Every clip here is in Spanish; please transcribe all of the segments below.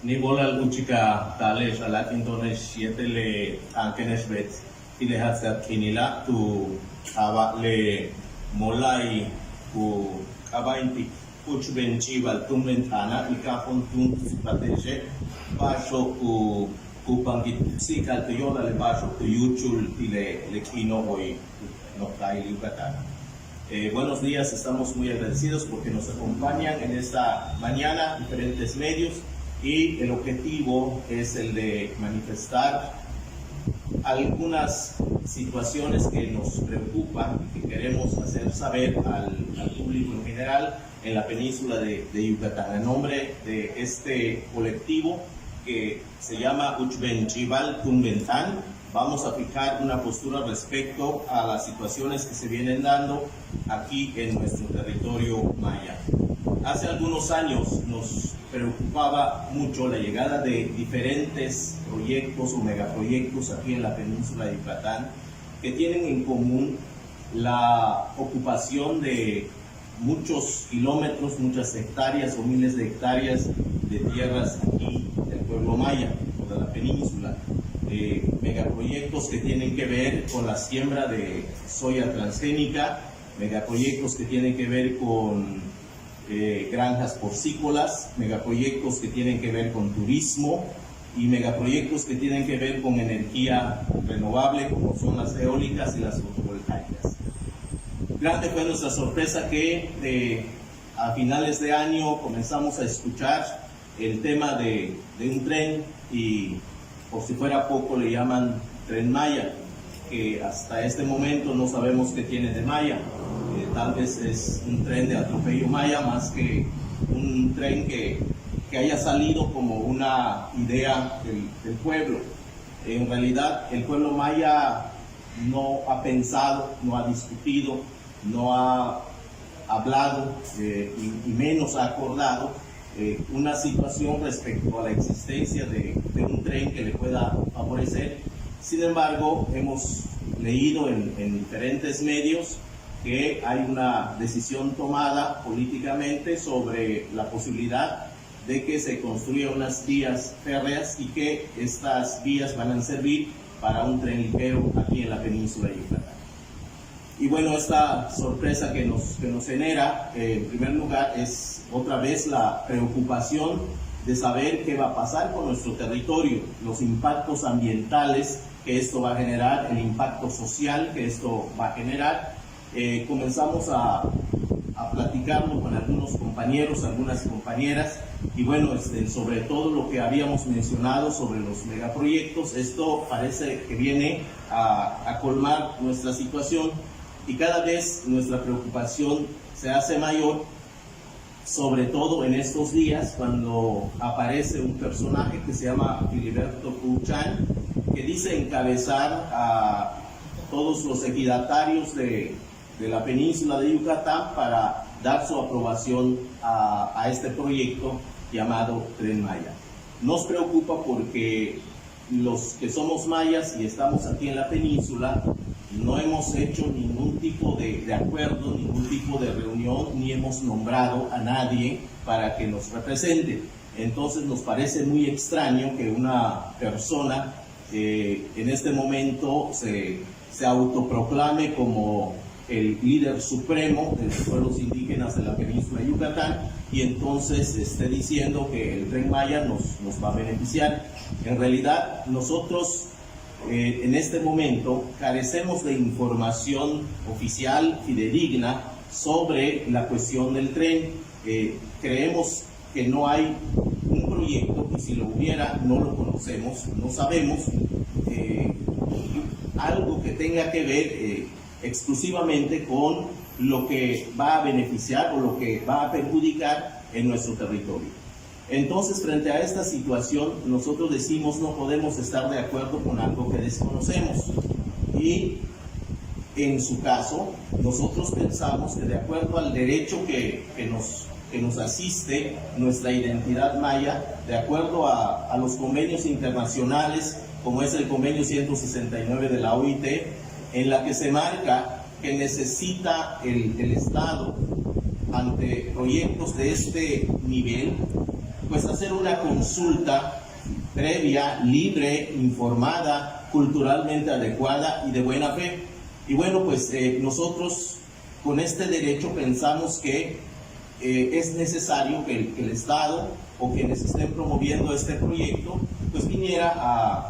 Nibola Uchika Tale Shalat Indonesh Yetele Ankenesh Bet Tilehatsat Kinila to Aba Le Molai ku Abainti Uchben Chival Tumventana Ikapon Tum Strategie Basho ku Kupangit Sikal Toyola Le Basho to Yuchul Le Kino Hoy Noctai Yucatán. Buenos días, estamos muy agradecidos porque nos acompañan en esta mañana diferentes medios y el objetivo es el de manifestar algunas situaciones que nos preocupan y que queremos hacer saber al público en general en la península de Yucatán. En nombre de este colectivo que se llama Uchben Chival Tumbentan, vamos a fijar una postura respecto a las situaciones que se vienen dando aquí en nuestro territorio maya. Hace algunos años nos preocupaba mucho la llegada de diferentes proyectos o megaproyectos aquí en la península de Yucatán que tienen en común la ocupación de muchos kilómetros, muchas hectáreas o miles de hectáreas de tierras aquí del pueblo maya o de la península. Megaproyectos que tienen que ver con la siembra de soya transgénica, megaproyectos que tienen que ver con granjas porcícolas, megaproyectos que tienen que ver con turismo y megaproyectos que tienen que ver con energía renovable como son las eólicas y las fotovoltaicas. Grande fue nuestra sorpresa que a finales de año comenzamos a escuchar el tema de un tren y por si fuera poco le llaman Tren Maya, que hasta este momento no sabemos qué tiene de Maya. Tal vez es un tren de atropello maya más que un tren que haya salido como una idea del pueblo. En realidad el pueblo maya no ha pensado, no ha discutido, no ha hablado y menos ha acordado una situación respecto a la existencia de un tren que le pueda favorecer. Sin embargo, hemos leído en diferentes medios que hay una decisión tomada políticamente sobre la posibilidad de que se construyan unas vías férreas y que estas vías van a servir para un tren ligero aquí en la península de Yucatán. Y bueno, esta sorpresa que nos genera, en primer lugar, es otra vez la preocupación de saber qué va a pasar con nuestro territorio, los impactos ambientales que esto va a generar, el impacto social que esto va a generar. Comenzamos a platicarlo con algunos compañeros, algunas compañeras, y bueno, sobre todo lo que habíamos mencionado sobre los megaproyectos, esto parece que viene a colmar nuestra situación y cada vez nuestra preocupación se hace mayor, sobre todo en estos días cuando aparece un personaje que se llama Filiberto Puchán, que dice encabezar a todos los ejidatarios de la península de Yucatán para dar su aprobación a este proyecto llamado Tren Maya. Nos preocupa porque los que somos mayas y estamos aquí en la península no hemos hecho ningún tipo de acuerdo, ningún tipo de reunión, ni hemos nombrado a nadie para que nos represente. Entonces nos parece muy extraño que una persona en este momento se autoproclame como el líder supremo de los pueblos indígenas de la península de Yucatán y entonces esté diciendo que el Tren Maya nos va a beneficiar. En realidad nosotros en este momento carecemos de información oficial fidedigna sobre la cuestión del tren. Creemos que no hay un proyecto y si lo hubiera no lo conocemos, no sabemos algo que tenga que ver exclusivamente con lo que va a beneficiar o lo que va a perjudicar en nuestro territorio. Entonces, frente a esta situación, nosotros decimos no podemos estar de acuerdo con algo que desconocemos. Y en su caso, nosotros pensamos que de acuerdo al derecho que nos asiste nuestra identidad maya, de acuerdo a los convenios internacionales, como es el convenio 169 de la OIT, en la que se marca que necesita el Estado ante proyectos de este nivel pues hacer una consulta previa, libre, informada, culturalmente adecuada y de buena fe. Y bueno, pues nosotros con este derecho pensamos que es necesario que el Estado o quienes estén promoviendo este proyecto pues viniera a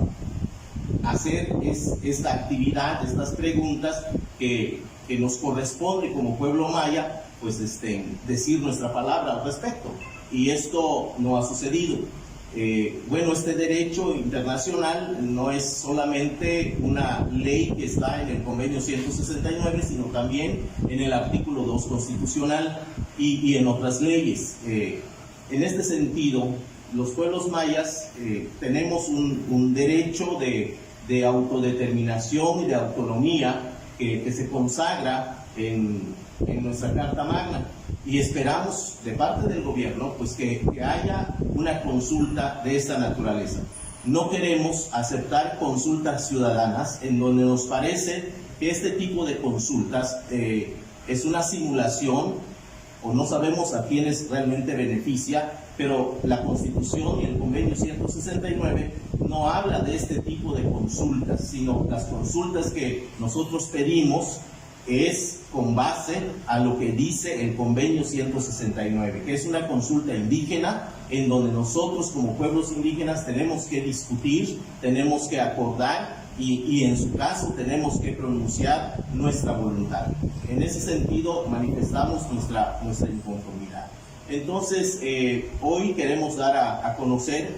hacer esta actividad, estas preguntas que nos corresponde como pueblo maya, pues decir nuestra palabra al respecto. Y esto no ha sucedido. Bueno, este derecho internacional no es solamente una ley que está en el convenio 169, sino también en el artículo 2 constitucional y en otras leyes. En este sentido, los pueblos mayas tenemos un derecho de autodeterminación y de autonomía que se consagra en nuestra Carta Magna, y esperamos de parte del gobierno pues que haya una consulta de esta naturaleza. No queremos aceptar consultas ciudadanas en donde nos parece que este tipo de consultas es una simulación o no sabemos a quiénes realmente beneficia, pero la Constitución y el Convenio 169 no habla de este tipo de consultas, sino las consultas que nosotros pedimos es con base a lo que dice el Convenio 169, que es una consulta indígena en donde nosotros como pueblos indígenas tenemos que discutir, tenemos que acordar y en su caso tenemos que pronunciar nuestra voluntad. En ese sentido manifestamos nuestra inconformidad. Entonces, hoy queremos dar a conocer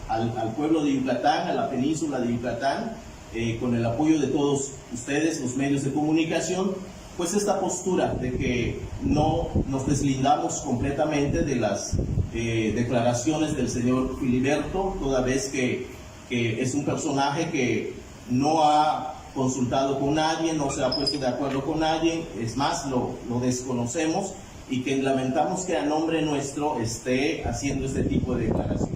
al pueblo de Yucatán, a la península de Yucatán, con el apoyo de todos ustedes, los medios de comunicación, pues esta postura de que no nos deslindamos completamente de las declaraciones del señor Filiberto, toda vez que es un personaje que no ha consultado con nadie, no se ha puesto de acuerdo con nadie, es más, lo desconocemos, y que lamentamos que a nombre nuestro esté haciendo este tipo de declaraciones.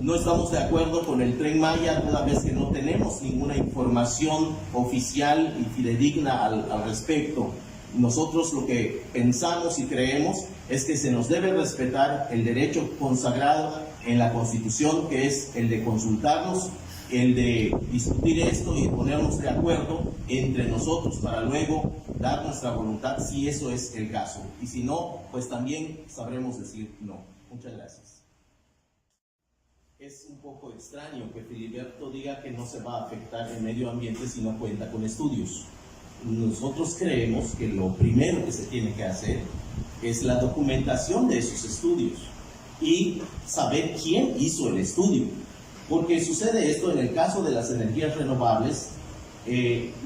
No estamos de acuerdo con el Tren Maya, toda vez que no tenemos ninguna información oficial y fidedigna al respecto. Nosotros lo que pensamos y creemos es que se nos debe respetar el derecho consagrado en la Constitución, que es el de consultarnos, el de discutir esto y ponernos de acuerdo entre nosotros para luego dar nuestra voluntad si eso es el caso. Y si no, pues también sabremos decir no. Muchas gracias. Es un poco extraño que Filiberto diga que no se va a afectar el medio ambiente si no cuenta con estudios. Nosotros creemos que lo primero que se tiene que hacer es la documentación de esos estudios y saber quién hizo el estudio. Porque sucede esto en el caso de las energías renovables,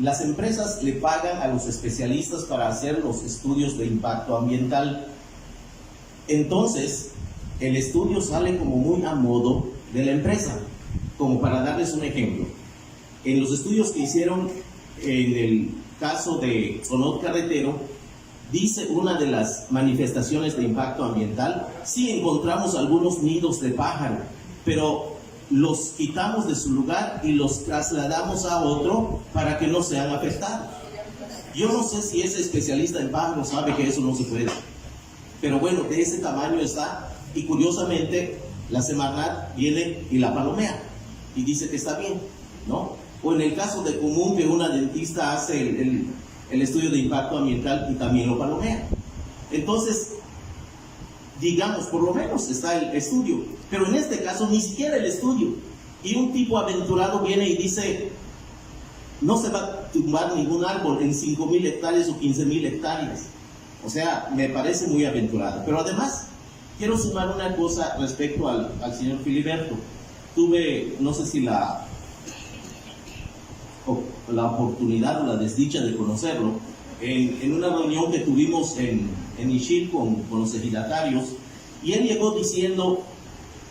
las empresas le pagan a los especialistas para hacer los estudios de impacto ambiental. Entonces, el estudio sale como muy a modo de la empresa. Como para darles un ejemplo, en los estudios que hicieron en el caso de Sonot Carretero, dice una de las manifestaciones de impacto ambiental, sí encontramos algunos nidos de pájaro, pero los quitamos de su lugar y los trasladamos a otro para que no sean afectados. Yo no sé si ese especialista en pájaros sabe que eso no se puede, pero bueno, de ese tamaño está, y curiosamente la Semarnat viene y la palomea y dice que está bien, ¿no? O en el caso de común que una dentista hace el estudio de impacto ambiental y también lo palomea. Entonces, digamos, por lo menos está el estudio, pero en este caso ni siquiera el estudio. Y un tipo aventurado viene y dice, no se va a tumbar ningún árbol en 5,000 hectáreas o 15,000 hectáreas. O sea, me parece muy aventurado. Pero además, quiero sumar una cosa respecto al señor Filiberto. Tuve, no sé si la oportunidad o la desdicha de conocerlo en una reunión que tuvimos en Ixil con los ejidatarios, y él llegó diciendo,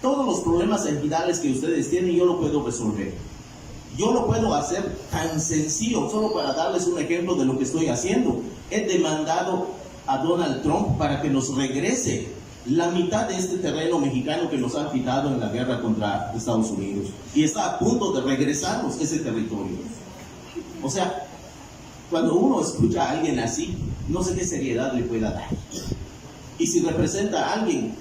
todos los problemas ejidales que ustedes tienen yo lo puedo resolver. Yo lo puedo hacer tan sencillo, solo para darles un ejemplo de lo que estoy haciendo. He demandado a Donald Trump para que nos regrese la mitad de este terreno mexicano que nos han quitado en la guerra contra Estados Unidos, y está a punto de regresarnos ese territorio. O sea, cuando uno escucha a alguien así, no sé qué seriedad le pueda dar. Y si representa a alguien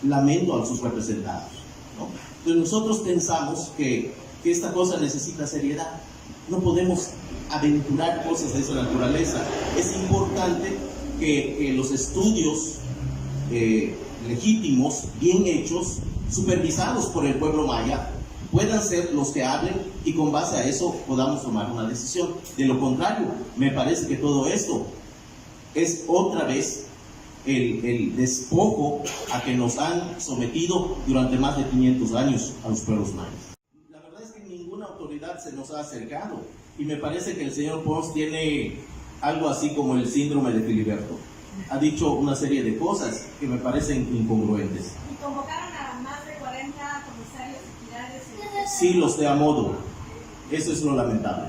lamento a sus representados, ¿no? Entonces nosotros pensamos que esta cosa necesita seriedad. No podemos aventurar cosas de esa naturaleza. Es importante que los estudios legítimos, bien hechos, supervisados por el pueblo maya, puedan ser los que hablen y con base a eso podamos tomar una decisión. De lo contrario, me parece que todo esto es otra vez el despojo a que nos han sometido durante más de 500 años a los pueblos mayas. La verdad es que ninguna autoridad se nos ha acercado y me parece que el señor Pons tiene algo así como el síndrome de Filiberto. Ha dicho una serie de cosas que me parecen incongruentes. Y convocaron a más de 40 comisarios y finales. Sí, los de a modo. Eso es lo lamentable.